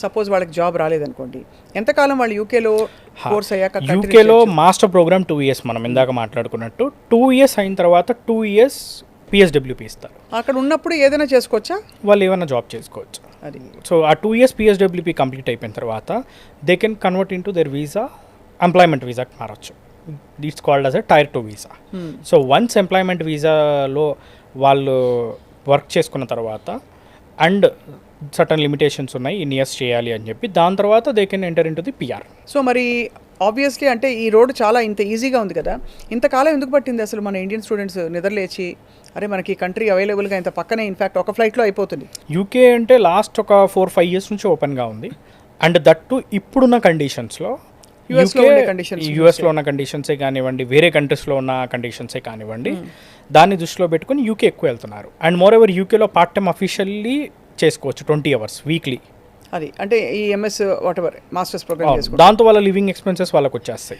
Suppose వాళ్ళకి job రాలేదనుకోండి, ఎంతకాలం వాళ్ళు యూకేలో కోర్స్ అయ్యాక యూకేలో మాస్టర్ ప్రోగ్రామ్ 2 years మనం ఇందాక మాట్లాడుకున్నట్టు 2 years అయిన తర్వాత 2 years పిఎస్డబ్ల్యూపీ ఇస్తారు. అక్కడ ఉన్నప్పుడు ఏదైనా చేసుకోవచ్చా? వాళ్ళు ఏమైనా జాబ్ చేసుకోవచ్చు. అది సో ఆ 2 years పిఎస్డబ్ల్యూపీ కంప్లీట్ అయిపోయిన తర్వాత they can convert in to their visa, employment వీసాకి మారచ్చు. It's called as a tier 2 visa. So once employment వీసాలో వాళ్ళు వర్క్ చేసుకున్న తర్వాత అండ్ సర్టన్ లిమిటేషన్స్ ఉన్నాయి, ఇన్ ఇయర్స్ చేయాలి అని చెప్పి, దాని తర్వాత they can enter in to the PR. So మరి ఆబ్వియస్లీ అంటే ఈ రోడ్ చాలా ఇంత ఈజీగా ఉంది కదా, ఇంతకాలం ఎందుకు పట్టింది అసలు మన ఇండియన్ స్టూడెంట్స్ నిద్రలేచి అరే మనకి ఈ కంట్రీ అవైలబుల్గా ఇంత పక్కనే, ఇన్ఫ్యాక్ట్ ఒక ఫ్లైట్లో అయిపోతుంది. యూకే అంటే లాస్ట్ ఒక 4-5 years నుంచి ఓపెన్గా ఉంది. అండ్ దట్టు ఇప్పుడున్న కండిషన్స్లో యూఎస్లో ఉన్న కండిషన్సే కానివ్వండి, వేరే కంట్రీస్లో ఉన్న కండిషన్సే కానివ్వండి, దాన్ని దృష్టిలో పెట్టుకుని యూకే ఎక్కువ వెళ్తున్నారు. అండ్ మోర్ ఎవర్ యూకేలో పార్ట్ టైం అఫీషియల్లీ చేసుకోవచ్చు 20 hours వీక్లీ. అది అంటే ఈ MS whatever masters program చేసుకోవచ్చు. దాంతో వాళ్ళ లివింగ్ ఎక్స్పెన్సెస్ వాళ్ళకి వచ్చేస్తాయి.